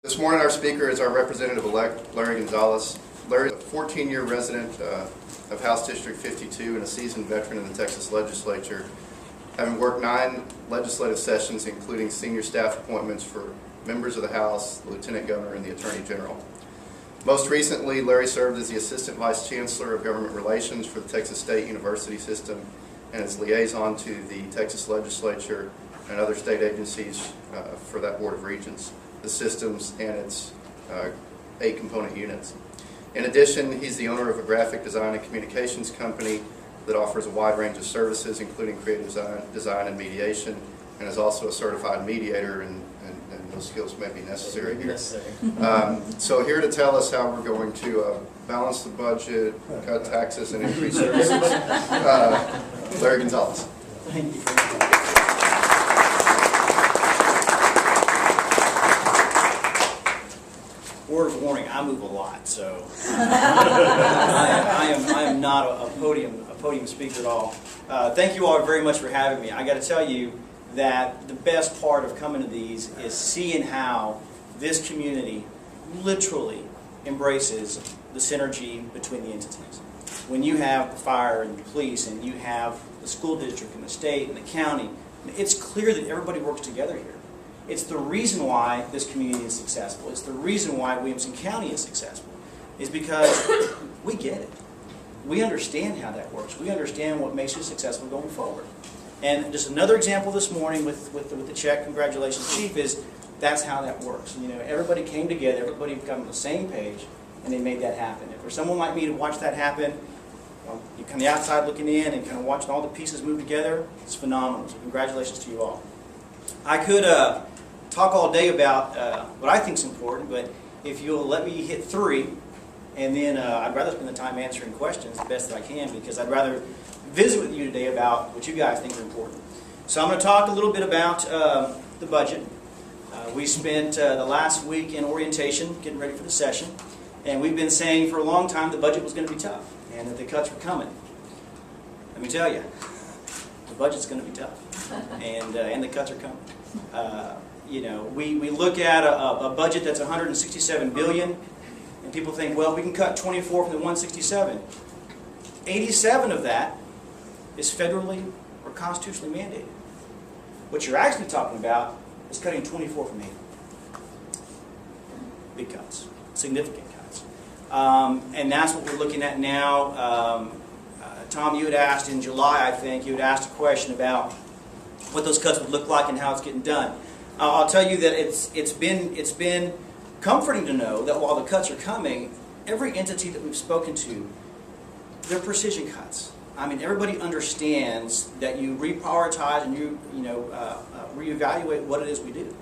This morning our speaker is our Representative-elect Larry Gonzales. Larry is a 14-year resident of House District 52 and a seasoned veteran in the Texas legislature, having worked 9 legislative sessions including senior staff appointments for members of the House, the Lieutenant Governor, and the Attorney General. Most recently, Larry served as the Assistant Vice Chancellor of Government Relations for the Texas State University System and as liaison to the Texas legislature and other state agencies for that Board of Regents, the systems, and its 8 component units. In addition, he's the owner of a graphic design and communications company that offers a wide range of services, including creative design and mediation, and is also a certified mediator, and those skills may be necessary here. So here to tell us how we're going to balance the budget, cut taxes, and increase services, Larry Gonzales. Thank you. Word of warning: I move a lot, so I am not a podium speaker at all. Thank you all very much for having me. I got to tell you that the best part of coming to these is seeing how this community literally embraces the synergy between the entities. When you have the fire and the police, and you have the school district and the state and the county, it's clear that everybody works together here. It's the reason why this community is successful. It's the reason why Williamson County is successful. Is because we get it. We understand how that works. We understand what makes you successful going forward. And just another example this morning with the check, congratulations, Chief, is that's how that works. You know, everybody came together, everybody got on the same page, and they made that happen. And for someone like me to watch that happen, you're kind of the outside looking in and kind of watching all the pieces move together, it's phenomenal. So congratulations to you all. I could talk all day about what I think is important, but if you'll let me hit 3, and then I'd rather spend the time answering questions the best that I can, because I'd rather visit with you today about what you guys think are important. So I'm going to talk a little bit about the budget. We spent the last week in orientation getting ready for the session, and we've been saying for a long time the budget was going to be tough and that the cuts were coming. Let me tell you, the budget's going to be tough, and the cuts are coming. You know, we look at a budget that's $167 billion, and people think, well, we can cut 24 from the 167. 87 of that is federally or constitutionally mandated. What you're actually talking about is cutting 24 from 80. Big cuts, significant cuts. And that's what we're looking at now. Tom, you had asked in July, I think, you had asked a question about what those cuts would look like and how it's getting done. I'll tell you that it's been comforting to know that while the cuts are coming, every entity that we've spoken to, they're precision cuts. I mean, everybody understands that you reprioritize and you reevaluate what it is we do.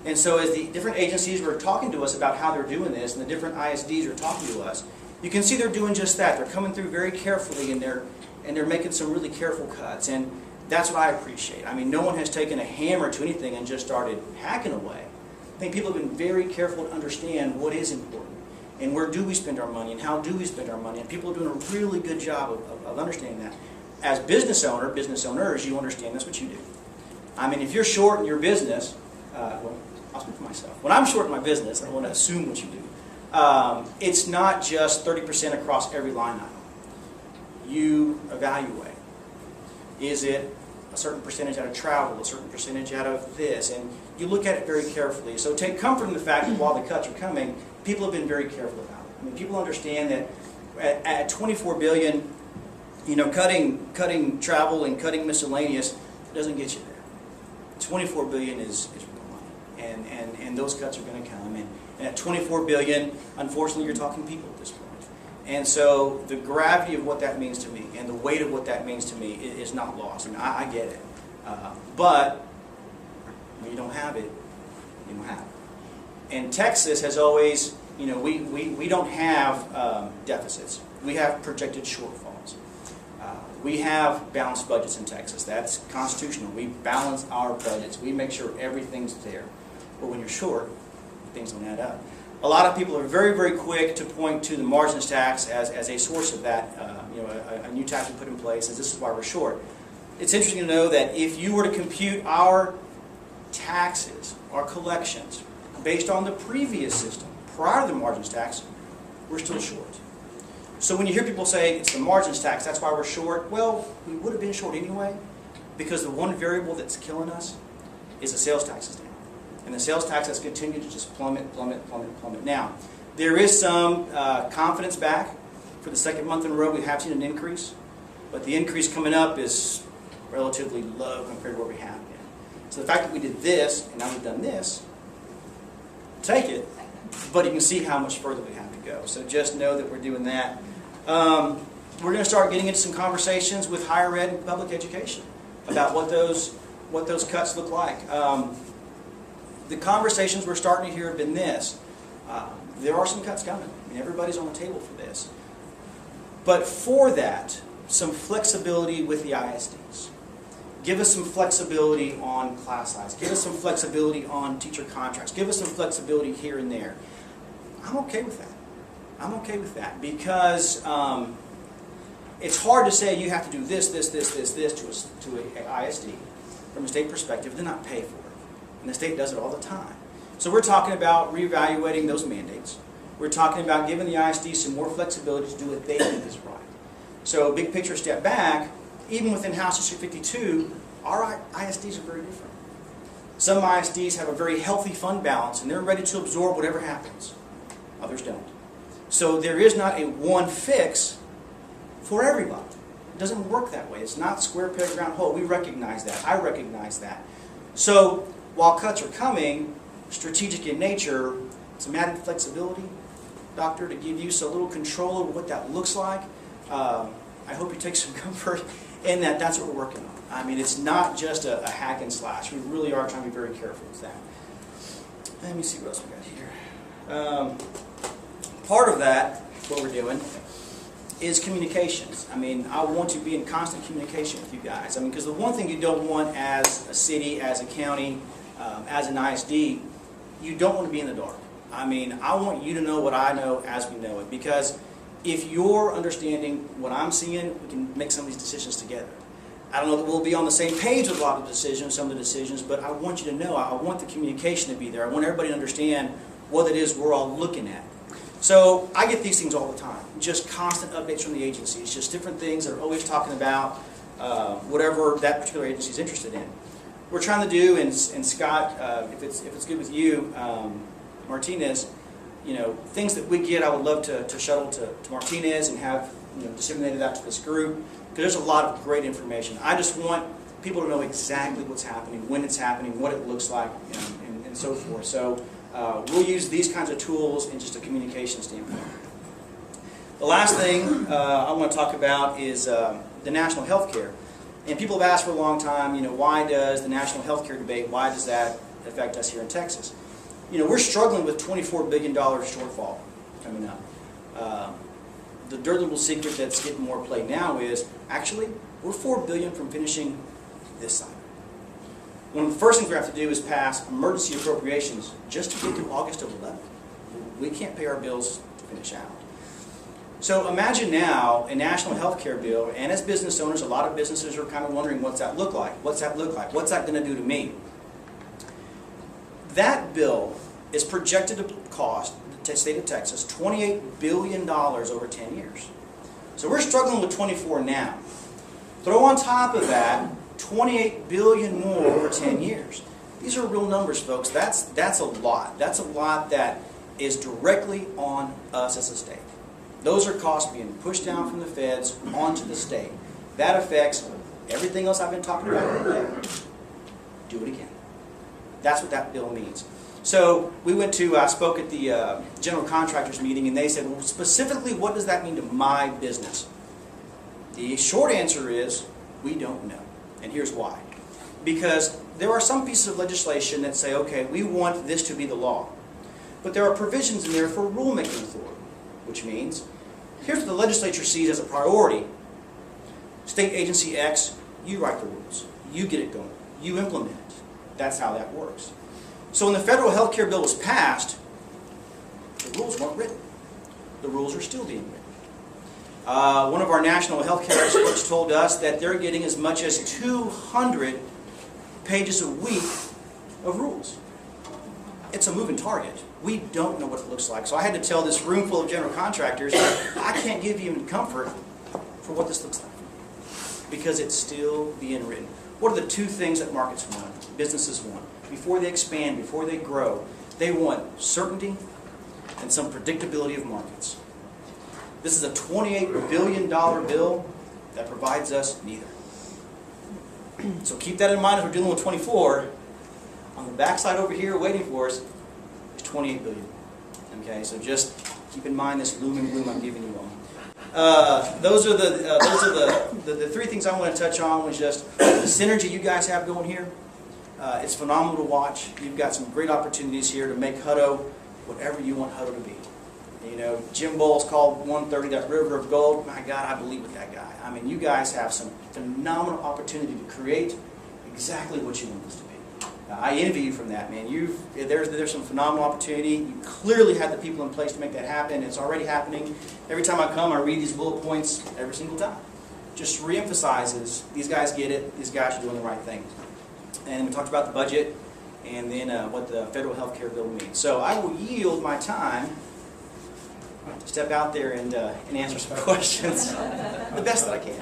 And so as the different agencies were talking to us about how they're doing this, and the different ISDs are talking to us, you can see they're doing just that. They're coming through very carefully, and they're making some really careful cuts. And that's what I appreciate. I mean, no one has taken a hammer to anything and just started hacking away. I think people have been very careful to understand what is important, and where do we spend our money, and how do we spend our money. And people are doing a really good job of understanding that. As business owners, you understand that's what you do. I mean, if you're short in your business, well, I'll speak for myself. When I'm short in my business, I don't want to assume what you do. It's not just 30% across every line item. You evaluate. Is it a certain percentage out of travel, a certain percentage out of this, and you look at it very carefully. So take comfort in the fact that while the cuts are coming, people have been very careful about it. I mean, people understand that at $24 billion, you know, cutting travel and cutting miscellaneous doesn't get you there. $24 billion is real money, and those cuts are going to come. And at $24 billion, unfortunately, you're talking people at this point. And so the gravity of what that means to me and the weight of what that means to me is not lost. I mean, I get it. But when you don't have it, you don't have it. And Texas has always, you know, we don't have deficits. We have projected shortfalls. We have balanced budgets in Texas. That's constitutional. We balance our budgets. We make sure everything's there. But when you're short, things don't add up. A lot of people are very, very quick to point to the margins tax as a source of that, a new tax we put in place, as this is why we're short. It's interesting to know that if you were to compute our taxes, our collections, based on the previous system, prior to the margins tax, we're still short. So when you hear people say it's the margins tax, that's why we're short, well, we would have been short anyway, because the one variable that's killing us is the sales taxes down. And the sales tax has continued to just plummet, plummet, plummet, plummet. Now, there is some confidence back. For the second month in a row, we have seen an increase, but the increase coming up is relatively low compared to where we have been. So the fact that we did this, and now we've done this, take it, but you can see how much further we have to go. So just know that we're doing that. We're going to start getting into some conversations with higher ed and public education about what those cuts look like. The conversations we're starting to hear have been this. There are some cuts coming. I mean, everybody's on the table for this. But for that, some flexibility with the ISDs. Give us some flexibility on class size. Give us some flexibility on teacher contracts. Give us some flexibility here and there. I'm okay with that. I'm okay with that because it's hard to say you have to do this to an ISD from a state perspective, then not pay for it. And the state does it all the time. So we're talking about reevaluating those mandates. We're talking about giving the ISD some more flexibility to do what they think is right. So big picture step back, even within House District 52, our ISDs are very different. Some ISDs have a very healthy fund balance and they're ready to absorb whatever happens. Others don't. So there is not a one fix for everybody. It doesn't work that way. It's not square peg round hole. We recognize that. I recognize that. So while cuts are coming, strategic in nature, some added flexibility, Doctor, to give you a little control over what that looks like. I hope you take some comfort in that. That's what we're working on. I mean, it's not just a hack and slash. We really are trying to be very careful with that. Let me see what else we got here. Part of that, what we're doing, is communications. I mean, I want to be in constant communication with you guys. I mean, because the one thing you don't want as a city, as a county, as an ISD, you don't want to be in the dark. I mean, I want you to know what I know as we know it. Because if you're understanding what I'm seeing, we can make some of these decisions together. I don't know that we'll be on the same page with a lot of decisions, some of the decisions, but I want you to know, I want the communication to be there. I want everybody to understand what it is we're all looking at. So I get these things all the time, just constant updates from the agencies, just different things that are always talking about whatever that particular agency is interested in. We're trying to do, and Scott, if it's good with you, Martinez, you know, things that we get, I would love to shuttle to Martinez and have disseminated that to this group, because there's a lot of great information. I just want people to know exactly what's happening, when it's happening, what it looks like, and so forth. So we'll use these kinds of tools in just a communication standpoint. The last thing I want to talk about is the national health care. And people have asked for a long time, why does the national health care debate, why does that affect us here in Texas? We're struggling with $24 billion shortfall coming up. The dirty little secret that's getting more play now is, actually, we're $4 billion from finishing this side. One of the first things we have to do is pass emergency appropriations just to get to August of 11. We can't pay our bills to finish out. So imagine now a national health care bill, and as business owners, a lot of businesses are kind of wondering, what's that look like? What's that look like? What's that going to do to me? That bill is projected to cost the state of Texas $28 billion over 10 years. So we're struggling with 24 now. Throw on top of that $28 billion more over 10 years. These are real numbers, folks. That's a lot. That's a lot that is directly on us as a state. Those are costs being pushed down from the feds onto the state. That affects everything else I've been talking about today. Do it again. That's what that bill means. So we went to, I spoke at the general contractors meeting, and they said, well, specifically, what does that mean to my business? The short answer is, we don't know. And here's why. Because there are some pieces of legislation that say, okay, we want this to be the law. But there are provisions in there for rulemaking authority, which means, here's what the legislature sees as a priority. State agency X, you write the rules. You get it going. You implement it. That's how that works. So when the federal health care bill was passed, the rules weren't written. The rules are still being written. One of our national health care experts told us that they're getting as much as 200 pages a week of rules. it's a moving target. We don't know what it looks like. So I had to tell this room full of general contractors, I can't give you comfort for what this looks like, because it's still being written. What are the two things that markets want, businesses want? Before they expand, before they grow, they want certainty and some predictability of markets. This is a $28 billion bill that provides us neither. So keep that in mind as we're dealing with 24. On the backside over here waiting for us is $28 billion. Okay, so just keep in mind this loom and gloom I'm giving you all. Those are the three things I want to touch on. Was just the synergy you guys have going here. It's phenomenal to watch. You've got some great opportunities here to make Hutto whatever you want Hutto to be. You know, Jim Bowles called 130 that river of gold. My God, I believe with that guy. I mean, you guys have some phenomenal opportunity to create exactly what you want this to be. I envy you from that, man. There's some phenomenal opportunity. You clearly have the people in place to make that happen. It's already happening. Every time I come, I read these bullet points every single time. Just reemphasizes these guys get it. These guys are doing the right thing. And we talked about the budget and then what the federal health care bill means. So I will yield my time to step out there and answer some questions the best that I can.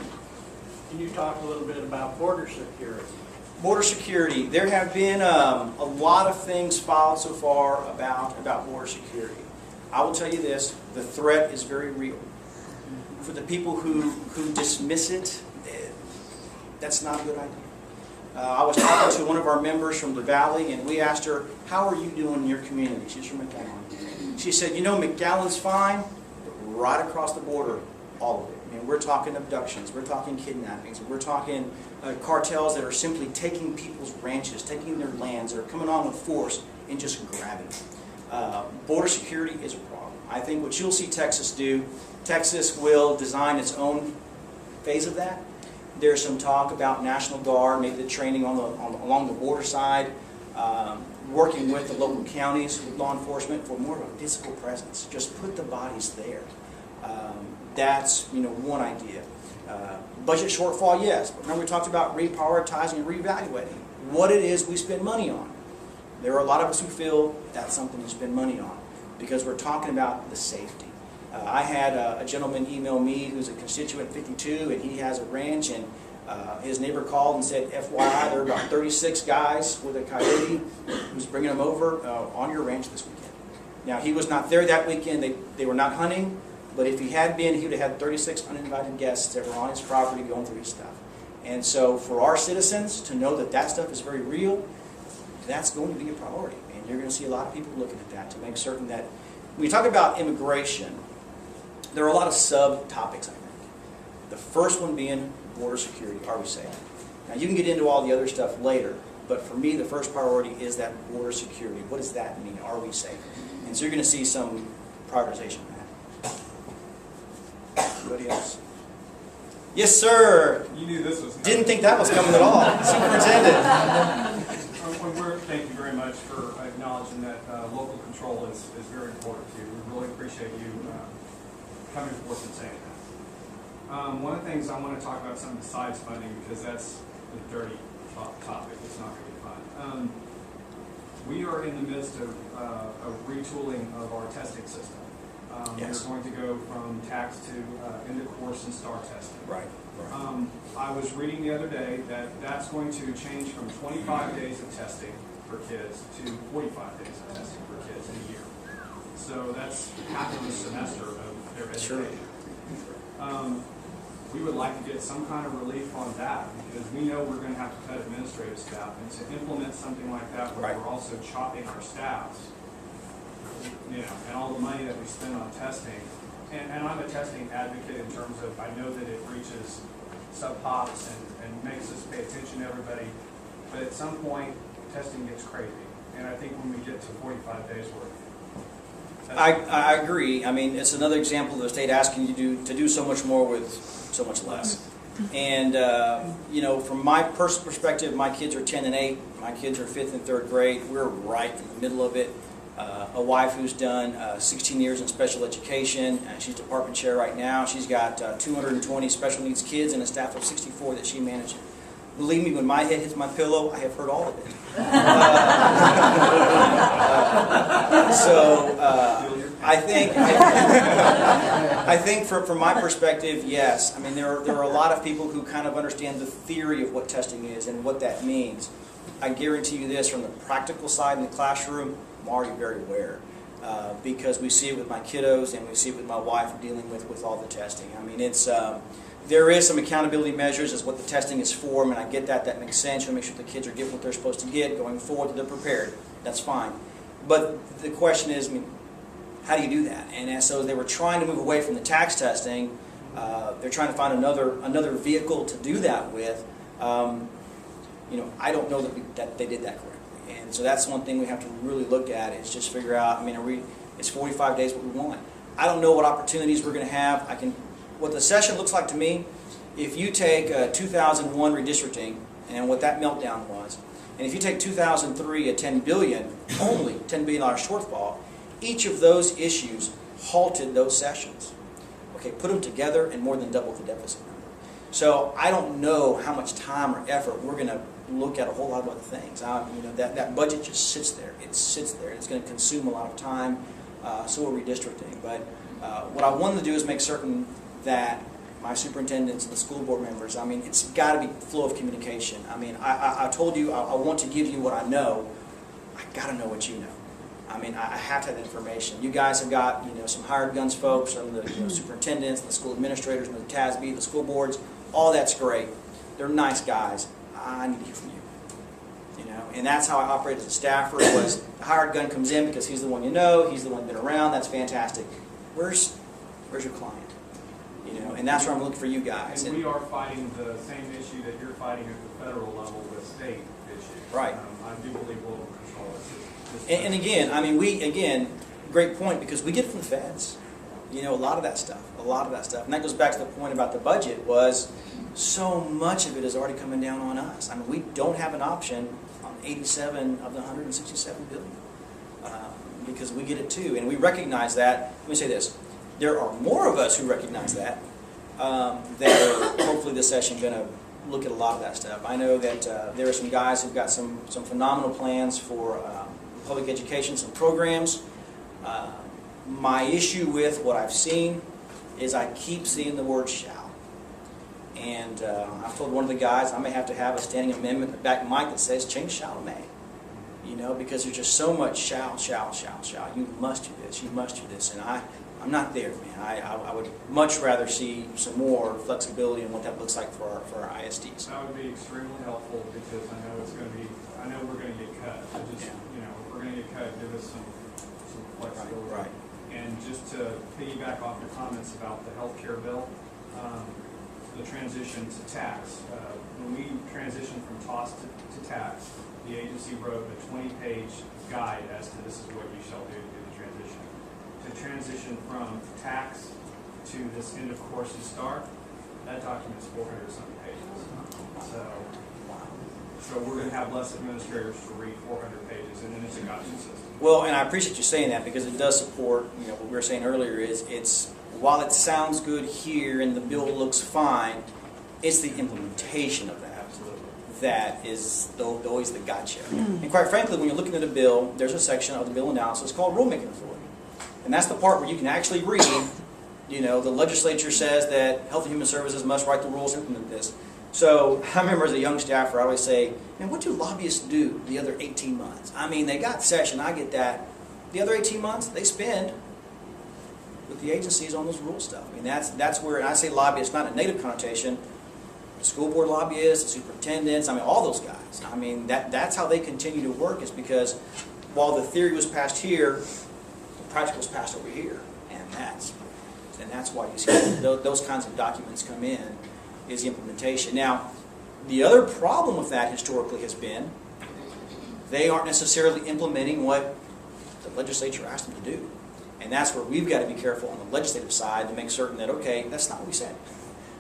Can you talk a little bit about border security? Border security. There have been a lot of things filed so far about border security. I will tell you this, the threat is very real. For the people who dismiss it, that's not a good idea. I was talking to one of our members from the Valley, and we asked her, how are you doing in your community? She's from McAllen. She said, you know, McAllen's fine, but right across the border, all of it. I mean, we're talking abductions, we're talking kidnappings, we're talking cartels that are simply taking people's ranches, taking their lands, that are coming on with force and just grabbing them. Border security is a problem. I think what you'll see Texas do, Texas will design its own phase of that. There's some talk about National Guard, maybe the training along the border side, working with the local counties, with law enforcement for more of a physical presence. Just put the bodies there. That's one idea. Budget shortfall, yes. But remember we talked about reprioritizing and reevaluating what it is we spend money on. There are a lot of us who feel that's something to spend money on because we're talking about the safety. I had a gentleman email me who's a constituent 52, and he has a ranch, and his neighbor called and said, FYI, there are about 36 guys with a coyote who's bringing them over on your ranch this weekend. Now, he was not there that weekend. They were not hunting, but if he had been, he would have had 36 uninvited guests that were on his property going through his stuff. And so for our citizens to know that that stuff is very real, that's going to be a priority. And you're going to see a lot of people looking at that to make certain that when we talk about immigration, there are a lot of subtopics, I think. The first one being border security. Are we safe? Now, you can get into all the other stuff later, but for me, the first priority is that border security. What does that mean? Are we safe? And so you're going to see some prioritization of that. Anybody else? Yes, sir. You knew this was coming. Didn't think that was coming at all. Superintendent. Thank you very much for acknowledging that local control is very important to you. We really appreciate you coming forth and saying that. One of the things I want to talk about some besides funding, because that's a dirty topic. It's not going to be fun. We are in the midst of a retooling of our testing system. Yes. We're going to go from tax to end of course and STAR testing. Right. I was reading the other day that that's going to change from 25 days of testing for kids to 45 days of testing for kids in a year. So that's half of a semester of their education. Sure. We would like to get some kind of relief on that because we know we're going to have to cut administrative staff, and to implement something like that where we're also chopping our staffs, and all the money that we spend on testing. And I'm a testing advocate in terms of I know that it reaches sub-pops and makes us pay attention to everybody, but at some point testing gets crazy, and I think when we get to 45 days worth. I agree. I mean, it's another example of the state asking you to do so much more with so much less. And, from my personal perspective, my kids are 10 and 8. My kids are 5th and 3rd grade. We're right in the middle of it. A wife who's done 16 years in special education. She's department chair right now. She's got 220 special needs kids and a staff of 64 that she manages. Believe me, when my head hits my pillow, I have heard all of it. I think from my perspective, yes. I mean, there are a lot of people who kind of understand the theory of what testing is and what that means. I guarantee you this, from the practical side in the classroom, I'm already very aware. Because we see it with my kiddos and we see it with my wife dealing with all the testing. I mean, there is some accountability measures as what the testing is for. I mean, I get that. That makes sense. You make sure the kids are getting what they're supposed to get going forward, that they're prepared. That's fine. But the question is, I mean, how do you do that? And so they were trying to move away from the tax testing. They're trying to find another vehicle to do that with. I don't know that they did that correctly. And so that's one thing we have to really look at, is just figure out, I mean, is 45 days what we want? I don't know what opportunities we're going to have. What the session looks like to me, if you take 2001 redistricting and what that meltdown was, and if you take 2003 at $10 billion, only $10 billion shortfall, each of those issues halted those sessions. Okay, put them together and more than doubled the deficit number. So I don't know how much time or effort we're going to look at a whole lot of other things. That budget just sits there. It sits there. It's going to consume a lot of time, so we're redistricting. But what I wanted to do is make certain that my superintendents and the school board members, I mean, it's got to be flow of communication. I mean, I told you I want to give you what I know. I got to know what you know. I mean, I have to have that information. You guys have got, some hired guns folks, some of the superintendents, the school administrators, the TASB, the school boards. All that's great. They're nice guys. I need to hear from you. And that's how I operate as a staffer. Was the hired gun comes in because he's the one you know, he's the one been around. That's fantastic. Where's your client? And that's where I'm looking for you guys. And we are fighting the same issue that you're fighting at the federal level with state issues. Right. I do believe local control is. And again, great point, because we get it from the feds. A lot of that stuff. And that goes back to the point about the budget, was so much of it is already coming down on us. I mean, we don't have an option on 87 of the 167 billion because we get it too. And we recognize that. Let me say this. There are more of us who recognize that are hopefully this session going to look at a lot of that stuff. I know that there are some guys who've got some phenomenal plans for public education, some programs. My issue with what I've seen is I keep seeing the word shall. And I've told one of the guys I may have to have a standing amendment in the back mic that says change shall to may. Because there's just so much shall. You must do this, you must do this. And I'm not there, man. I would much rather see some more flexibility in what that looks like for our ISDs. That would be extremely helpful, because I know we're going to get cut. If we're going to get cut, give us some flexibility. Right. And just to piggyback off your comments about the health care bill, the transition to tax. When we transitioned from TOS to tax, the agency wrote a 20-page guide as to this is what you shall do to do the transition. To transition from tax to this end of courses start, that document's 400-something pages. So we're going to have less administrators to read 400 pages, and then it's a gotcha system. Well, and I appreciate you saying that, because it does support, what we were saying earlier, is it's, while it sounds good here and the bill looks fine, it's the implementation of that that is always the gotcha. And quite frankly, when you're looking at a bill, there's a section of the bill analysis called rulemaking authority. And that's the part where you can actually read, the legislature says that Health and Human Services must write the rules and implement this. So I remember as a young staffer, I always say, man, what do lobbyists do the other 18 months? I mean, they got session, I get that. The other 18 months, they spend with the agencies on those rule stuff. I mean, that's where, and I say lobbyists, not a negative connotation, the school board lobbyists, the superintendents, I mean, all those guys. I mean, that's how they continue to work, is because while the theory was passed here, the practical was passed over here. And that's why you see those kinds of documents come in, is the implementation. Now, the other problem with that historically has been they aren't necessarily implementing what the legislature asked them to do. And that's where we've got to be careful on the legislative side to make certain that, okay, that's not what we said.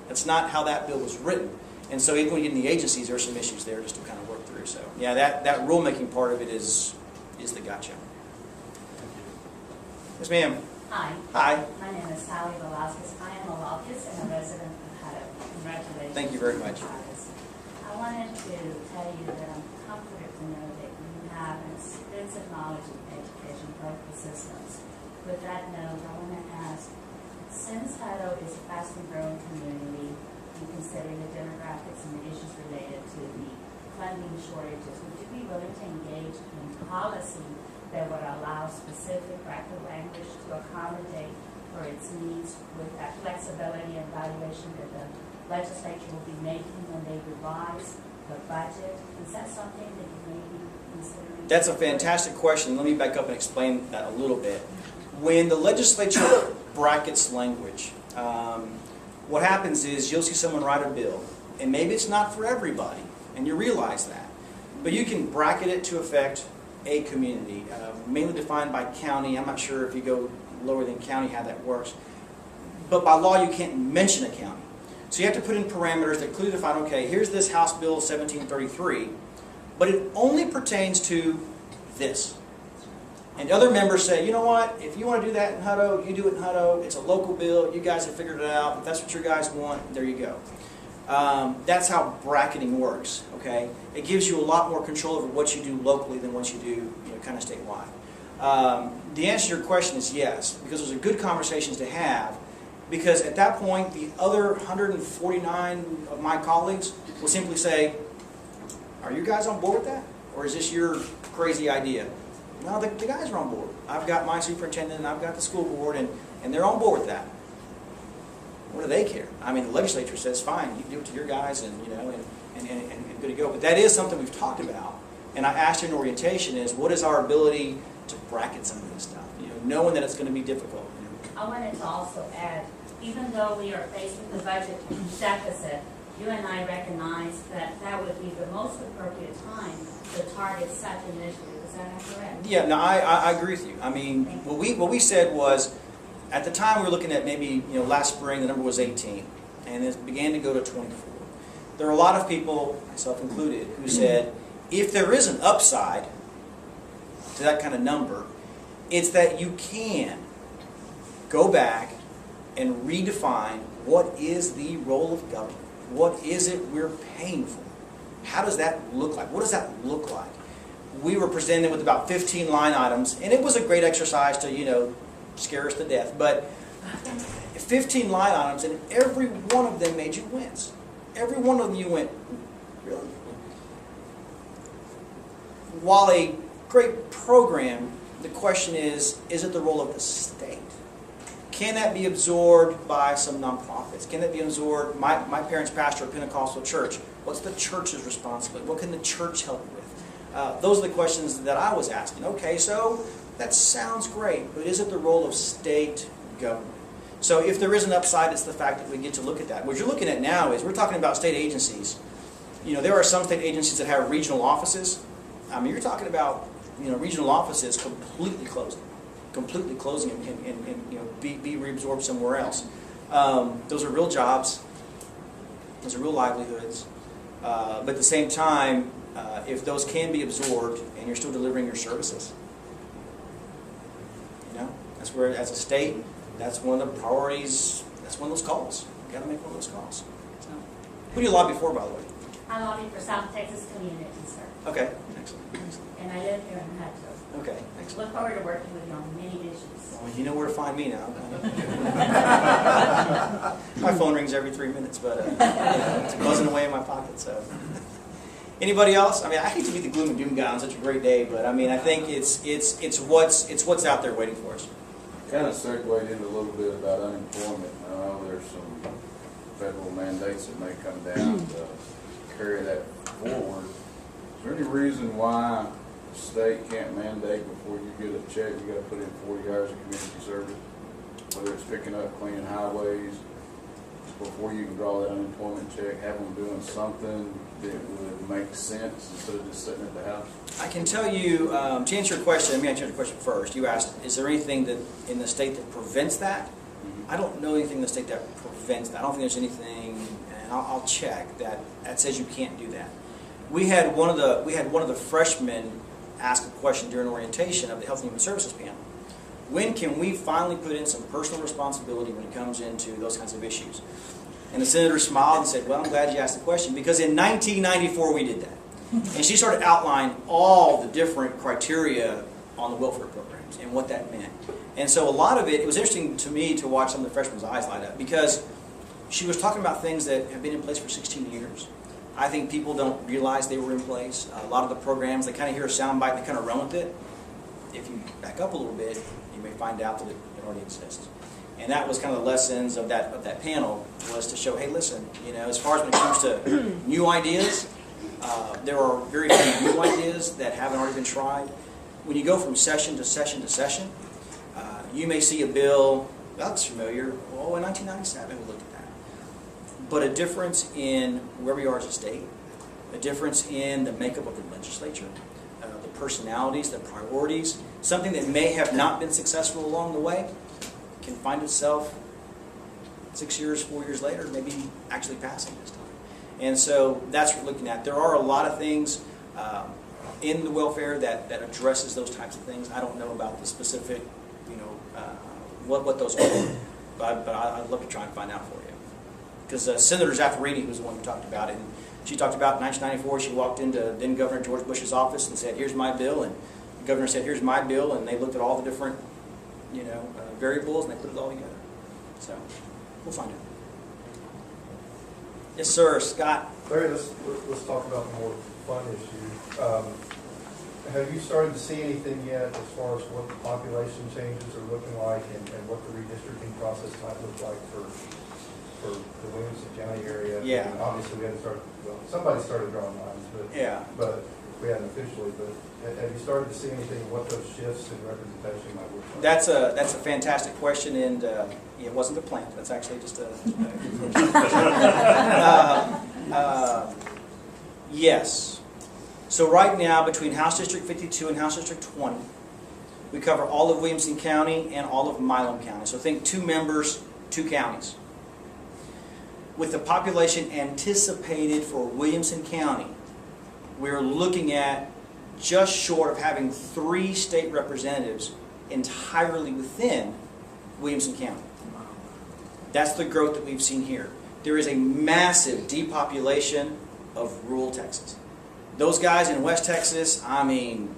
That's not how that bill was written. And so even when you get in the agencies, there are some issues there just to kind of work through. So yeah, that rulemaking part of it is the gotcha. Yes, ma'am. Hi. Hi. My name is Sally Velasquez. I am a lobbyist and a resident of Hutto. Congratulations. Thank you very much. I wanted to tell you that I'm comforted to know that you have an extensive knowledge of education political systems. With that note, I want to ask, since Hutto is a fast and growing community, and considering the demographics and the issues related to the funding shortages, would you be willing to engage in policy that would allow specific bracket language to accommodate for its needs with that flexibility and evaluation that the legislature will be making when they revise the budget? Is that something that you may be considering? That's a fantastic question. Let me back up and explain that a little bit. When the legislature brackets language, what happens is you'll see someone write a bill, and maybe it's not for everybody, and you realize that. But you can bracket it to affect a community, mainly defined by county. I'm not sure if you go lower than county how that works. But by law, you can't mention a county. So you have to put in parameters that clearly define, okay, here's this House Bill 1733, but it only pertains to this. And other members say, you know what, if you want to do that in Hutto, you do it in Hutto. It's a local bill. You guys have figured it out. If that's what you guys want, there you go. That's how bracketing works, okay? It gives you a lot more control over what you do locally than what you do, kind of statewide. The answer to your question is yes, because those are good conversations to have, because at that point, the other 149 of my colleagues will simply say, are you guys on board with that? Or is this your crazy idea? No, the guys are on board. I've got my superintendent and I've got the school board, and they're on board with that. What do they care? I mean, the legislature says, fine, you can do it to your guys, and and good to go. But that is something we've talked about. And I asked you in orientation is, what is our ability to bracket some of this stuff? Knowing that it's going to be difficult. I wanted to also add, even though we are facing the budget deficit, you and I recognize that that would be the most appropriate time to target such initiatives. Is that correct? Yeah, no, I agree with you. I mean, what we said was, at the time we were looking at maybe, last spring the number was 18, and it began to go to 24. There are a lot of people, myself included, who said, if there is an upside to that kind of number, it's that you can go back and redefine what is the role of government. What is it we're paying for? How does that look like? What does that look like? We were presented with about 15 line items, and it was a great exercise to, scare us to death. But 15 line items, and every one of them made you wince. Every one of them you went, really? While a great program, the question is it the role of the state? Can that be absorbed by some nonprofits? Can that be absorbed? My parents pastor a Pentecostal church. What's the church's responsibility? What can the church help with? Those are the questions that I was asking. Okay, so that sounds great, but is it the role of state government? So if there is an upside, it's the fact that we get to look at that. What you're looking at now is we're talking about state agencies. There are some state agencies that have regional offices. I mean, you're talking about regional offices completely closing and be reabsorbed somewhere else. Those are real jobs. Those are real livelihoods. But at the same time, if those can be absorbed and you're still delivering your services, that's where, as a state, that's one of the priorities. That's one of those calls. You got to make one of those calls. So, who do you lobby for, by the way? I lobby for South Texas Community, sir. Okay, excellent. And I live here in Hutto. Okay, excellent. Look forward to working with you on many issues. Well, you know where to find me now. My phone rings every 3 minutes, but it's buzzing away in my pocket. So, anybody else? I mean, I hate to be the gloom and doom guy on such a great day, but I mean, I think it's what's out there waiting for us. Kind of segued into a little bit about unemployment. I know there's some federal mandates that may come down to carry that forward. Is there any reason why the state can't mandate before you get a check, you got to put in 40 hours of community service? Whether it's picking up, cleaning highways, before you can draw that unemployment check, have them doing something that would make sense instead of just sitting at the house? I can tell you, to answer your question, let me answer your question first. You asked, is there anything that in the state that prevents that? Mm-hmm. I don't know anything in the state that prevents that. I don't think there's anything, and I'll check, that says you can't do that. We had one of the freshmen ask a question during orientation of the Health and Human Services panel. When can we finally put in some personal responsibility when it comes into those kinds of issues? And the senator smiled and said, well, I'm glad you asked the question, because in 1994 we did that. And she started outlining all the different criteria on the welfare programs and what that meant. And so a lot of it was interesting to me to watch some of the freshmen eyes light up, because she was talking about things that have been in place for 16 years. I think people don't realize they were in place. A lot of the programs, they kind of hear a soundbite and they kind of run with it. If you back up a little bit, you may find out that it already exists. And that was kind of the lessons of that panel, was to show, hey, listen, you know, as far as when it comes to new ideas, there are very few new ideas that haven't already been tried. When you go from session to session to session, you may see a bill, that's familiar, well, in 1997 we looked at that. But a difference in where we are as a state, a difference in the makeup of the legislature, the personalities, the priorities, something that may have not been successful along the way, can find itself 6 years, 4 years later, maybe actually passing this time. And so that's what we're looking at. There are a lot of things in the welfare that addresses those types of things. I don't know about the specific, you know, what those are, but I'd love to try and find out for you. Because Senator Zaffarini was the one who talked about it. And she talked about in 1994, she walked into then Governor George Bush's office and said, here's my bill. And the governor said, here's my bill. And they looked at all the different, you know, variables, and they put it all together. So we'll find out. Yes, sir, Scott. Larry, let's talk about the more fun issue. Have you started to see anything yet as far as what the population changes are looking like, and what the redistricting process might look like for the Williamson County area? Yeah. I mean, obviously, we hadn't started. Well, somebody started drawing lines, but we hadn't officially. But have you started to see anything of what those shifts in representation might look like? That's a fantastic question, and it wasn't a plant. That's actually just a yes. So right now, between House District 52 and House District 20, we cover all of Williamson County and all of Milam County. So think 2 members, 2 counties. With the population anticipated for Williamson County, we're looking at just short of having 3 state representatives entirely within Williamson County. That's the growth that we've seen here. There is a massive depopulation of rural Texas. Those guys in West Texas, I mean,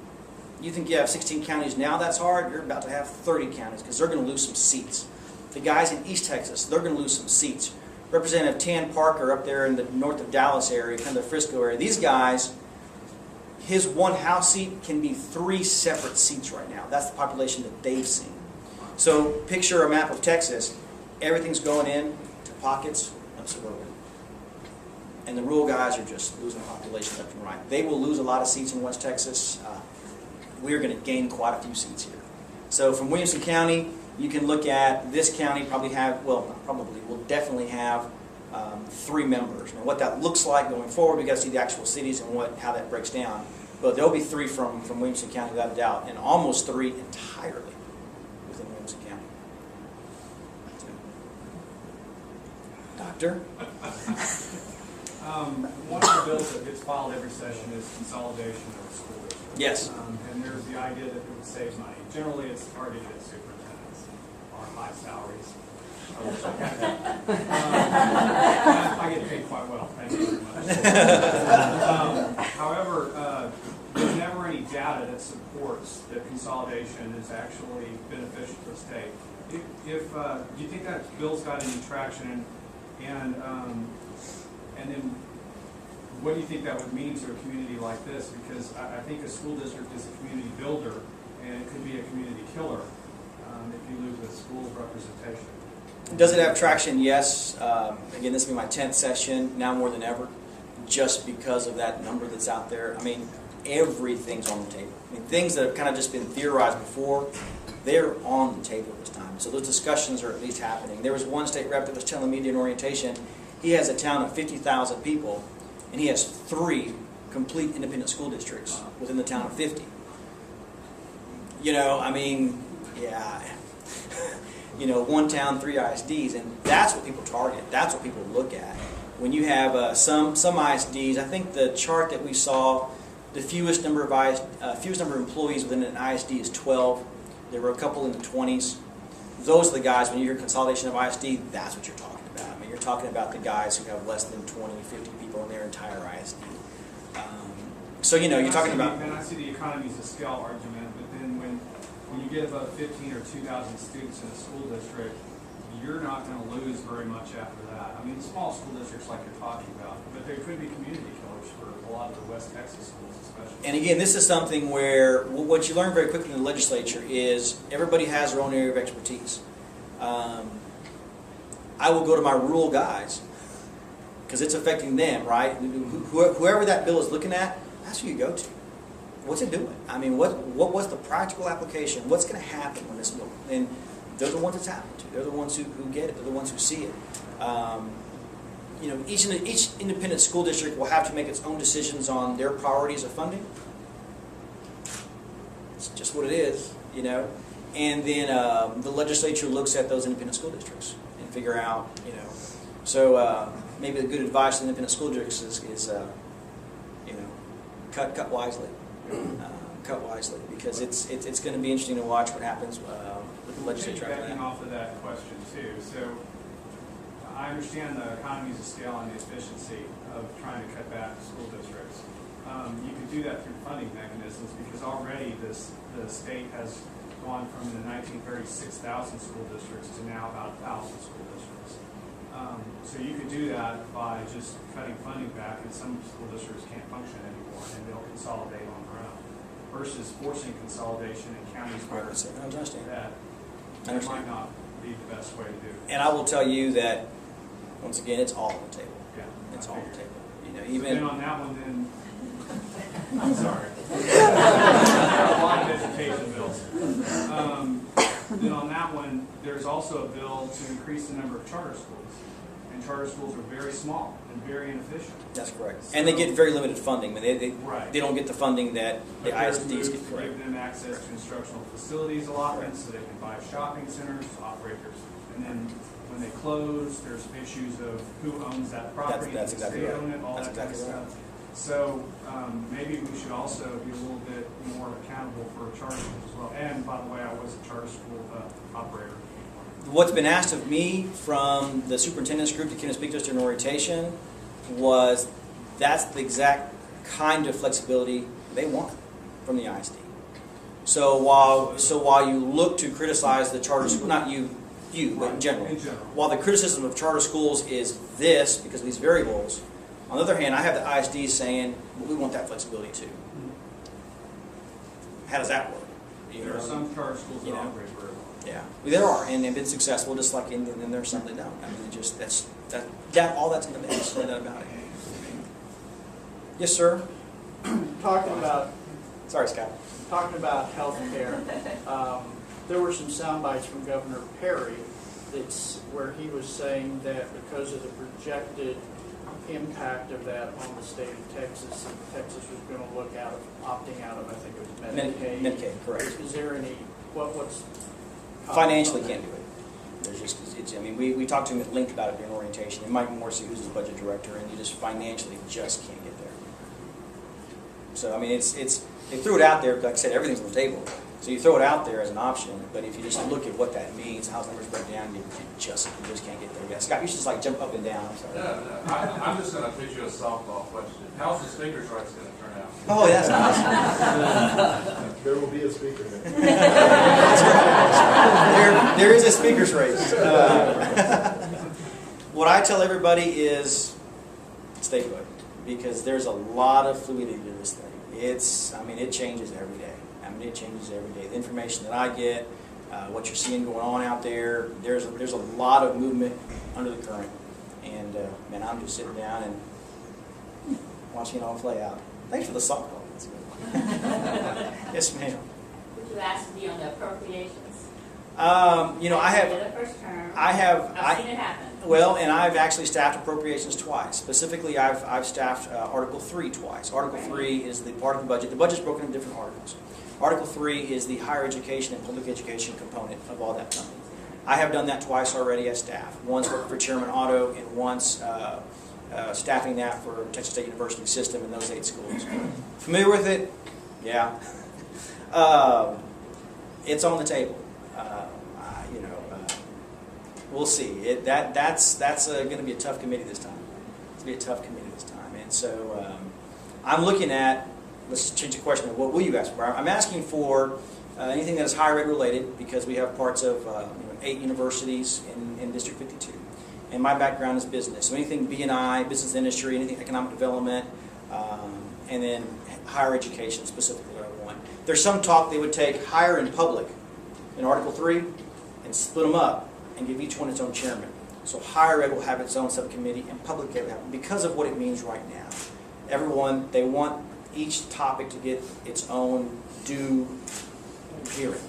you think you have 16 counties now, that's hard? You're about to have 30 counties, because they're going to lose some seats. The guys in East Texas, they're going to lose some seats. Representative Tan Parker up there in the north of Dallas area, kind of the Frisco area, these guys, his 1 House seat can be 3 separate seats right now. That's the population that they've seen. So picture a map of Texas. Everything's going in to pockets of suburban. And the rural guys are just losing population left and right. They will lose a lot of seats in West Texas. We're going to gain quite a few seats here. So from Williamson County, you can look at this county will definitely have 3 members. Now what that looks like going forward, we've got to see the actual cities and how that breaks down. But there'll be 3 from Williamson County without a doubt, and almost 3 entirely within Williamson County. Doctor? One of the bills that gets filed every session is consolidation of the school district. Yes. And there's the idea that it would save money. Generally, it's targeted at superintendents or high salaries. I get paid quite well, thank you very much. However, there's never any data that supports that consolidation is actually beneficial to the state. If do you think that bill's got any traction, and then what do you think that would mean to a community like this? Because I think a school district is a community builder, and it could be a community killer if you lose a school representation. Does it have traction? Yes. Again, this will be my 10th session, now more than ever, just because of that number that's out there. I mean, everything's on the table. I mean, things that have kind of just been theorized before, they're on the table this time. So those discussions are at least happening. There was one state rep that was telling me during orientation, he has a town of 50,000 people, and he has 3 complete independent school districts within the town of 50. You know, I mean, yeah. You know, 1 town, 3 ISDs, and that's what people target. That's what people look at. When you have some ISDs, I think the chart that we saw, the fewest number of employees within an ISD is 12. There were a couple in the 20s. Those are the guys, when you hear consolidation of ISD, that's what you're talking about. I mean, you're talking about the guys who have less than 20, 50 people in their entire ISD. So, you know, you're talking about... And I see the economies of scale argument, but then when you get about 15 or 2,000 students in a school district, you're not going to lose very much after that. I mean, small school districts like you're talking about, but there could be community killers for a lot of the West Texas schools especially. And again, this is something where what you learn very quickly in the legislature is everybody has their own area of expertise. I will go to my rural guys because it's affecting them, right? Whoever that bill is looking at, that's who you go to. What's it doing? I mean, what was the practical application? What's going to happen when this bill? And they're the ones it's happening to. They're the ones who get it. They're the ones who see it. You know, each independent school district will have to make its own decisions on their priorities of funding. It's just what it is, you know. And then the legislature looks at those independent school districts and figure out, you know. So maybe the good advice to independent school districts is you know, cut wisely. Cut wisely, because it's going to be interesting to watch what happens with the legislature after Backing that. off of that question too, so I understand the economies of scale and the efficiency of trying to cut back school districts. You can do that through funding mechanisms because already the state has gone from the 1936 6,000 school districts to now about 1,000 school districts. So you could do that by just cutting funding back, and some school districts can't function anymore, and they'll consolidate on their own, versus forcing consolidation in counties where I understand. that might not be the best way to do it. And I will tell you that, once again, it's all on the table. Yeah, It's I all on the figured. table. You know, So even then on that one, then I'm sorry. There are a lot of education bills. Then on that one, there's also a bill to increase the number of charter schools. And charter schools are very small and very inefficient. that's correct. And they get very limited funding. I mean, Right. they don't get the funding that the But there's ISDs moves get. to give them access to instructional facilities allotments so they can buy shopping centers, operators. And then when they close, there's issues of who owns that property. That's does exactly the state right. own it, all That's that kind of exactly right. stuff. So maybe we should also be a little bit more accountable for charter schools as well. And by the way, I was a charter school operator. What's been asked of me from the superintendent's group that came to speak to us during orientation was that's the exact kind of flexibility they want from the ISD. So while you look to criticize the charter school, not you, but in general, while the criticism of charter schools is this because of these variables, on the other hand, I have the ISD saying, well, we want that flexibility too. How does that work? You There are know? some charter schools that You know. operate very well. Yeah, well, there are, and they've been successful, just like Indian, and there's some that don't. I mean, it just that all that's in the mix, no doubt about it. Yes, sir. Talking about Sorry, Scott. healthcare, there were some sound bites from Governor Perry that's where he was saying that because of the projected impact of that on the state of Texas, Texas was going to look out of opting out of, I think it was Medicaid. Medicaid, correct. Is there any what's Financially can't do it. There's just, I mean, we talked to him at length about it during orientation, and Mike Morrissey, who's his budget director, and you just financially just can't get there. So, I mean, they threw it out there, like I said, everything's on the table. So you throw it out there as an option, but if you just look at what that means, how the numbers break down, you just can't get there. Yeah, Scott, you should just like jump up and down. I'm sorry. No, I'm just going to pitch you a softball question. How's the speaker strikes going to turn out? Oh, that's nice. There will be a speaker there. There is a speaker's race. What I tell everybody is stay put, because there's a lot of fluidity to this thing. It changes every day. It changes every day. The information that I get, what you're seeing going on out there, there's a lot of movement under the current. And man, I'm just sitting down and watching it all play out. Thanks for the softball. That's good. Yes, ma'am. Would you ask to be on the appropriations? I have. The first term. I've seen it happen. Well, and I've actually staffed appropriations twice. Specifically, I've staffed Article 3 twice. Article 3 is the part of the budget. The budget's broken into different articles. Article 3 is the higher education and public education component of all that funding. I have done that twice already as staff. Once for Chairman Hutto, and once staffing that for Texas State University system in those 8 schools. Familiar with it? Yeah. It's on the table. We'll see. That's going to be a tough committee this time. It's going to be a tough committee this time. And so I'm looking at, let's change the question, what will you ask for? I'm asking for anything that is higher ed related, because we have parts of 8 universities in District 52. And my background is business. So anything B&I, business industry, anything economic development, and then higher education specifically I want. There's some talk they would take higher and public in Article 3 and split them up and give each one its own chairman. So higher ed will have its own subcommittee and public ed will have, because of what it means right now. Everyone, they want each topic to get its own due hearing,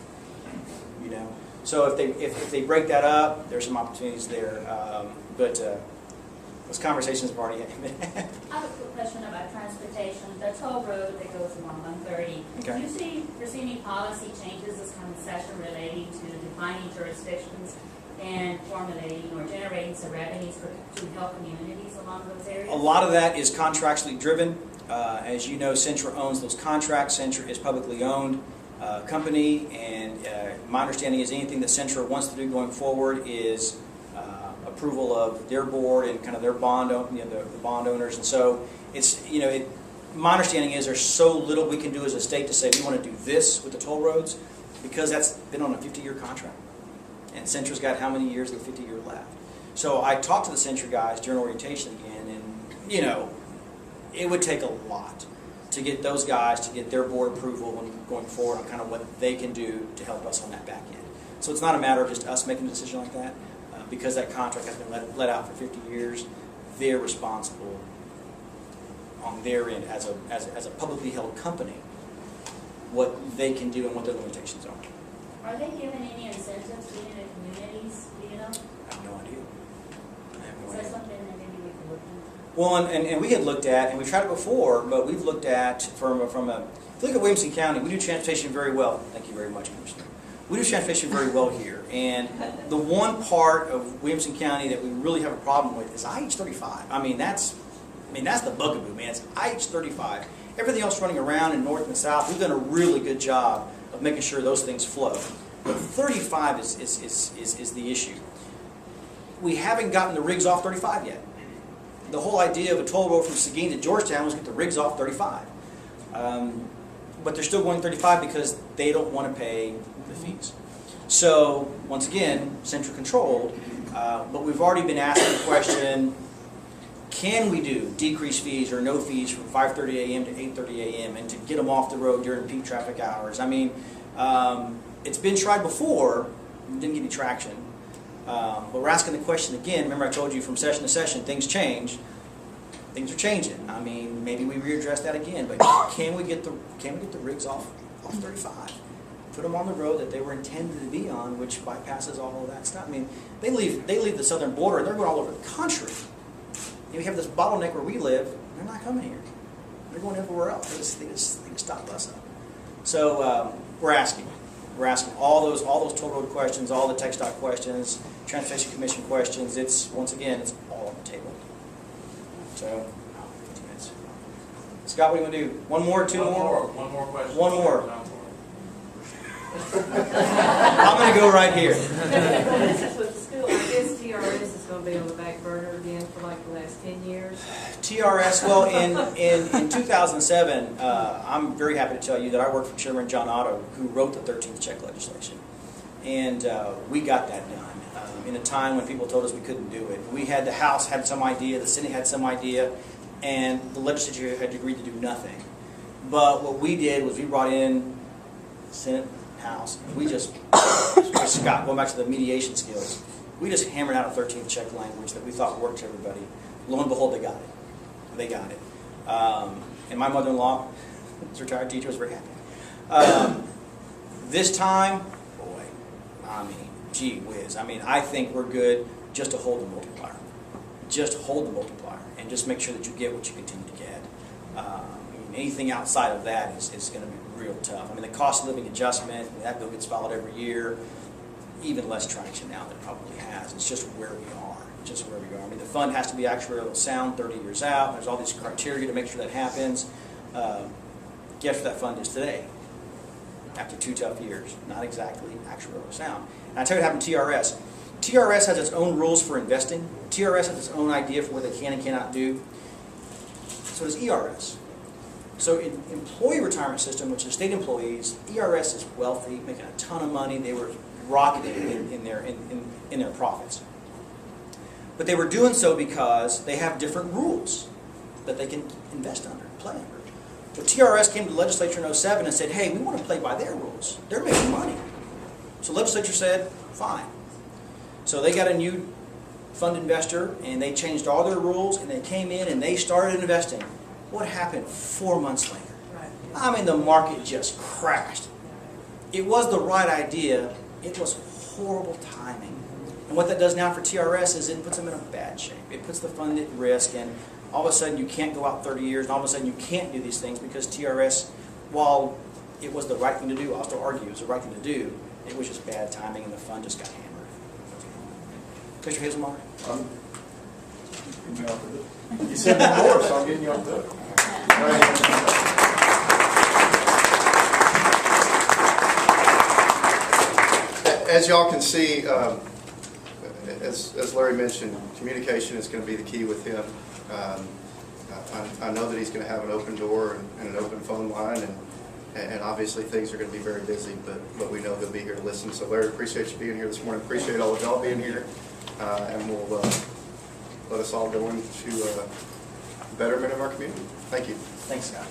you know. So if they break that up, there's some opportunities there. But those conversations have already happened. I have a quick question about transportation. The toll road that goes along 130. Okay. Do you foresee any policy changes this coming session relating to defining jurisdictions and formulating or generating some revenues to help communities along those areas? A lot of that is contractually driven. As you know, Centra owns those contracts. Centra is publicly owned company, and my understanding is anything that Centra wants to do going forward is approval of their board and kind of their bond, the bond owners. And so it's, my understanding is there's so little we can do as a state to say we want to do this with the toll roads, because that's been on a 50-year contract. And Centra's got how many years of the 50-year left? So I talked to the Centra guys during orientation again, and it would take a lot to get those guys to get their board approval when going forward on kind of what they can do to help us on that back end. So it's not a matter of just us making a decision like that. Because that contract has been let out for 50 years, they're responsible on their end as a publicly held company what they can do and what their limitations are. Are they given any incentives to the communities? Do you know? I have no idea. Is that something that maybe we could look into? Well, and we had looked at, and we've tried it before, but we've looked at if you look at Williamson County, we do transportation very well. Thank you very much, Commissioner. We do transportation very well here, and the one part of Williamson County that we really have a problem with is IH-35. I mean that's the bugaboo, man. It's IH-35. Everything else running around in north and south, we've done a really good job of making sure those things flow. But 35 is the issue. We haven't gotten the rigs off 35 yet. The whole idea of a toll road from Seguin to Georgetown was to get the rigs off 35. But they're still going 35 because they don't want to pay the fees. So, once again, Centra controlled, but we've already been asking the question, can we do decreased fees or no fees from 5:30 a.m. to 8:30 a.m. and to get them off the road during peak traffic hours? I mean, it's been tried before, didn't get any traction, but we're asking the question again. Remember I told you from session to session, things change. Things are changing. I mean, maybe we readdress that again, but can we get the rigs off 35? Put them on the road that they were intended to be on, which bypasses all of that stuff. I mean, they leave the southern border and they're going all over the country. We have this bottleneck where we live. They're not coming here. They're going everywhere else. They just stop us up. So we're asking all those toll road questions, all the tech stop questions, Transportation Commission questions. It's once again, it's all on the table. So, 15 minutes. Scott, what do you want to do? One more, two more? One more question. One more. I'm going to go right here. With the school, I guess TRS is going to be on the back burner again for like the last 10 years. TRS, well, in 2007, I'm very happy to tell you that I worked for Chairman John Otto, who wrote the 13th check legislation. And we got that done in a time when people told us we couldn't do it. We had, the House had some idea, the Senate had some idea, and the legislature had agreed to do nothing. But what we did was we brought in Senate, House, and we just, Scott, going back to the mediation skills, we just hammered out a 13th check language that we thought worked to everybody. Lo and behold, they got it. They got it. And my mother-in-law, who's a retired teacher, was very happy. This time, boy, I mean, gee whiz. I mean, I think we're good just to hold the multiplier. Just hold the multiplier and just make sure that you get what you continue to get. Anything outside of that is going to be real tough. I mean, the cost of living adjustment, that bill gets followed every year, even less traction now than it probably has. It's just where we are. Just where we are. I mean, the fund has to be actuarial sound 30 years out. There's all these criteria to make sure that happens. Guess what that fund is today? After 2 tough years. Not exactly actuarial sound. And I tell you what happened to TRS. TRS has its own rules for investing. TRS has its own idea for what they can and cannot do. So does ERS. So in employee retirement system, which is state employees, ERS is wealthy, making a ton of money. They were rocketing in their profits. But they were doing so because they have different rules that they can invest under, play under. So TRS came to the legislature in 2007 and said, hey, we want to play by their rules. They're making money. So the legislature said, fine. So they got a new fund investor, and they changed all their rules, and they came in and they started investing. What happened 4 months later? I mean, the market just crashed. It was the right idea. It was horrible timing. And what that does now for TRS is it puts them in a bad shape. It puts the fund at risk, and all of a sudden you can't go out 30 years, and all of a sudden you can't do these things because TRS, while it was the right thing to do, I'll still argue it was the right thing to do, it was just bad timing, and the fund just got hammered. Mr. Hazelmeyer? You said before, so I'm getting you off the hook. As y'all can see, as Larry mentioned, communication is going to be the key with him. I know that he's going to have an open door and an open phone line, and obviously things are going to be very busy, but we know he'll be here to listen. So Larry, appreciate you being here this morning. Appreciate all of y'all being here, and we'll let us all go into betterment of our community. Thank you. Thanks, Scott.